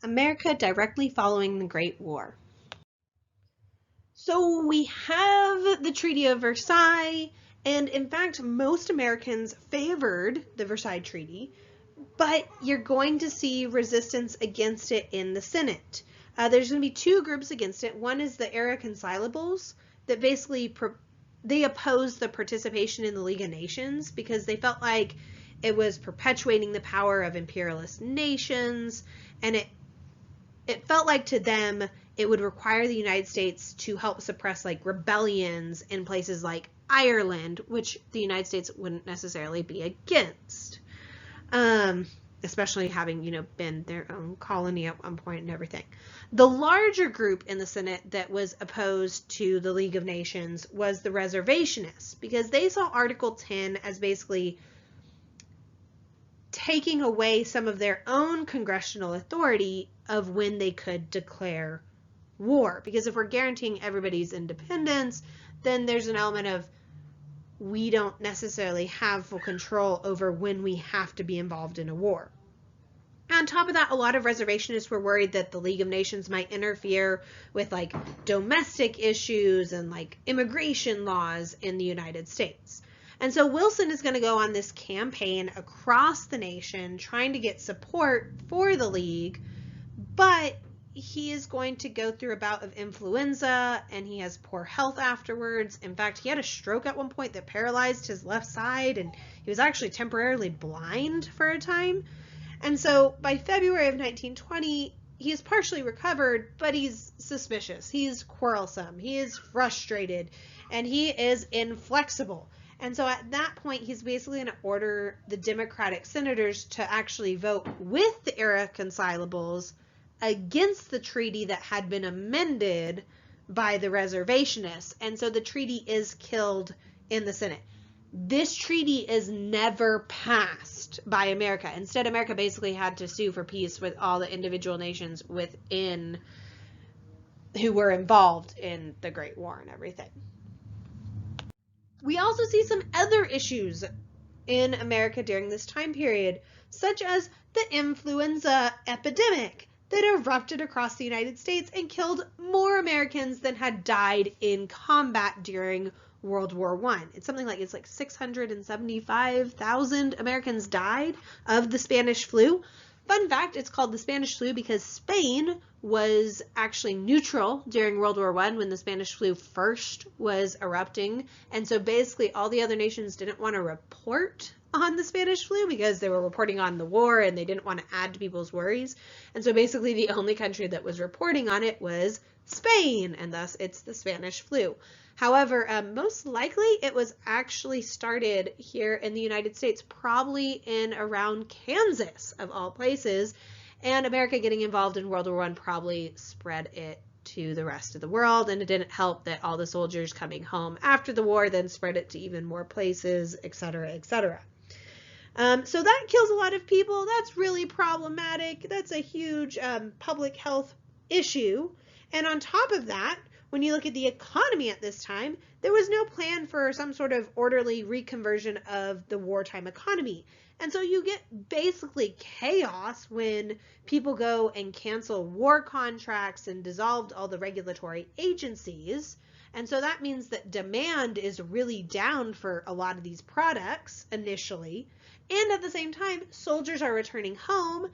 America directly following the Great War. So we have the Treaty of Versailles, and in fact, most Americans favored the Versailles Treaty, but you're going to see resistance against it in the Senate. There's going to be two groups against it. One is the irreconcilables that basically they oppose the participation in the League of Nations because they felt like it was perpetuating the power of imperialist nations, and it felt like to them it would require the United States to help suppress like rebellions in places like Ireland, which the United States wouldn't necessarily be against. Especially having, been their own colony at one point and everything. The larger group in the Senate that was opposed to the League of Nations was the reservationists, because they saw Article 10 as basically taking away some of their own congressional authority of when they could declare war. Because if we're guaranteeing everybody's independence, then there's an element of we don't necessarily have full control over when we have to be involved in a war. On top of that, a lot of reservationists were worried that the League of Nations might interfere with like domestic issues and like immigration laws in the United States. And so Wilson is going to go on this campaign across the nation trying to get support for the League, but he is going to go through a bout of influenza and he has poor health afterwards. In fact, he had a stroke at one point that paralyzed his left side, and he was actually temporarily blind for a time. And so by February of 1920, he is partially recovered, but he's suspicious. He's quarrelsome. He is frustrated, and he is inflexible. And so at that point, he's basically going to order the Democratic senators to actually vote with the irreconcilables against the treaty that had been amended by the reservationists. And so the treaty is killed in the Senate. This treaty is never passed by America. Instead, America basically had to sue for peace with all the individual nations within who were involved in the Great War and everything. We also see some other issues in America during this time period, such as the influenza epidemic that erupted across the United States and killed more Americans than had died in combat during World War I. It's something like 675,000 Americans died of the Spanish flu. Fun fact, it's called the Spanish flu because Spain was actually neutral during World War I when the Spanish flu first was erupting. And so basically all the other nations didn't want to report on the Spanish flu because they were reporting on the war and they didn't want to add to people's worries. And so basically the only country that was reporting on it was Spain, and thus it's the Spanish flu. However, most likely it was actually started here in the United States, probably in around Kansas of all places, and America getting involved in World War I probably spread it to the rest of the world, and it didn't help that all the soldiers coming home after the war then spread it to even more places, etc., etc. So that kills a lot of people. That's really problematic. That's a huge public health issue. And on top of that, when you look at the economy at this time, there was no plan for some sort of orderly reconversion of the wartime economy. And so you get basically chaos when people go and cancel war contracts and dissolved all the regulatory agencies. And so that means that demand is really down for a lot of these products initially. And at the same time, soldiers are returning home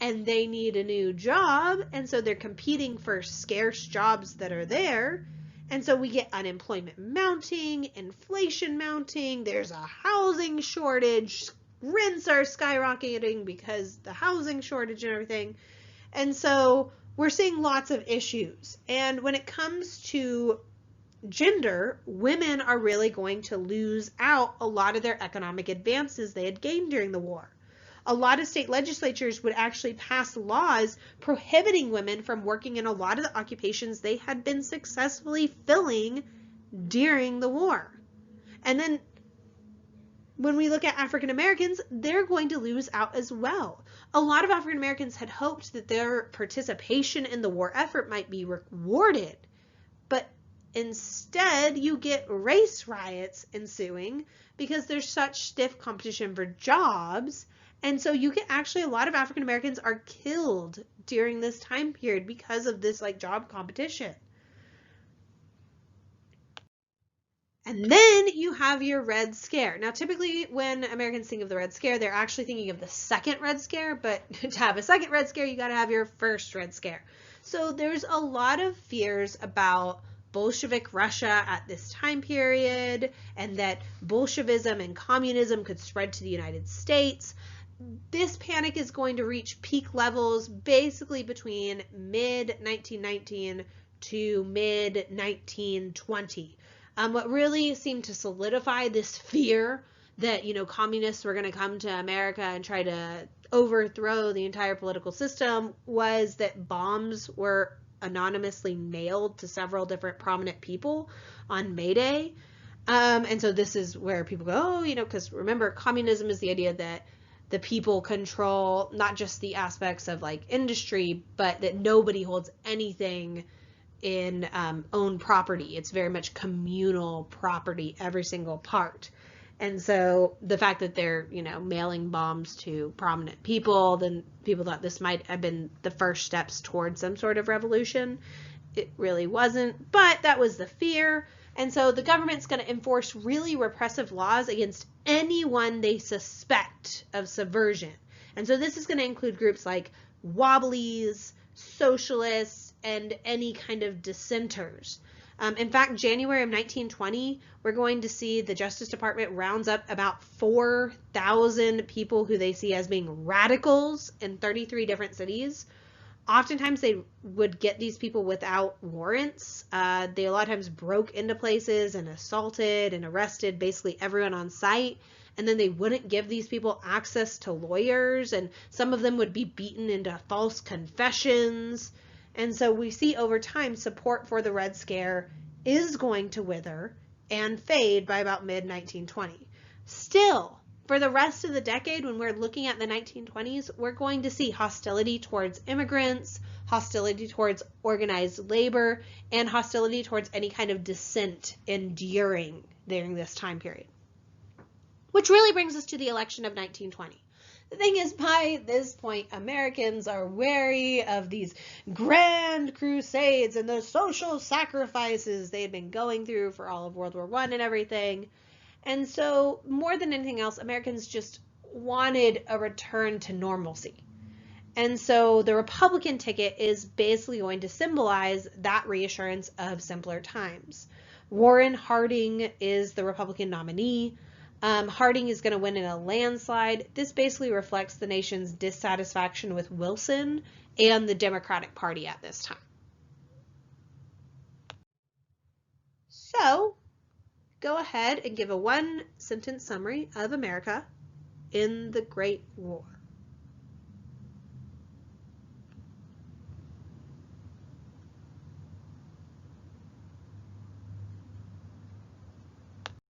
and they need a new job. And so they're competing for scarce jobs that are there. And so we get unemployment mounting, inflation mounting, there's a housing shortage, rents are skyrocketing because the housing shortage and everything. And so we're seeing lots of issues. And when it comes to gender, women are really going to lose out a lot of their economic advances they had gained during the war. A lot of state legislatures would actually pass laws prohibiting women from working in a lot of the occupations they had been successfully filling during the war. And then when we look at African Americans, they're going to lose out as well. A lot of African Americans had hoped that their participation in the war effort might be rewarded, but instead you get race riots ensuing because there's such stiff competition for jobs. And so you get actually a lot of African Americans are killed during this time period because of this like job competition. And then you have your Red Scare. Now, typically when Americans think of the Red Scare, they're actually thinking of the second Red Scare, but to have a second Red Scare, you got to have your first Red Scare. So there's a lot of fears about Bolshevik Russia at this time period, and that Bolshevism and communism could spread to the United States. This panic is going to reach peak levels basically between mid-1919 to mid-1920. What really seemed to solidify this fear that, communists were going to come to America and try to overthrow the entire political system was that bombs were anonymously mailed to several different prominent people on May Day. And so this is where people go, because remember, communism is the idea that the people control not just the aspects of like industry, but that nobody holds anything in own property. It's very much communal property, every single part. And so the fact that they're, mailing bombs to prominent people, then people thought this might have been the first steps towards some sort of revolution. It really wasn't, but that was the fear. And so the government's going to enforce really repressive laws against anyone they suspect of subversion. And so this is going to include groups like Wobblies, socialists, and any kind of dissenters. In fact, January of 1920, we're going to see the Justice Department rounds up about 4,000 people who they see as being radicals in 33 different cities. Oftentimes they would get these people without warrants. They a lot of times broke into places and assaulted and arrested basically everyone on site. And then they wouldn't give these people access to lawyers, and some of them would be beaten into false confessions. And so we see over time support for the Red Scare is going to wither and fade by about mid-1920. Still, for the rest of the decade, when we're looking at the 1920s, we're going to see hostility towards immigrants, hostility towards organized labor, and hostility towards any kind of dissent enduring during this time period. Which really brings us to the election of 1920. The thing is, by this point, Americans are wary of these grand crusades and the social sacrifices they had been going through for all of World War I and everything. And so, more than anything else, Americans just wanted a return to normalcy. And so the Republican ticket is basically going to symbolize that reassurance of simpler times. Warren Harding is the Republican nominee. Harding is going to win in a landslide. This basically reflects the nation's dissatisfaction with Wilson and the Democratic Party at this time. So, go ahead and give a one-sentence summary of America in the Great War.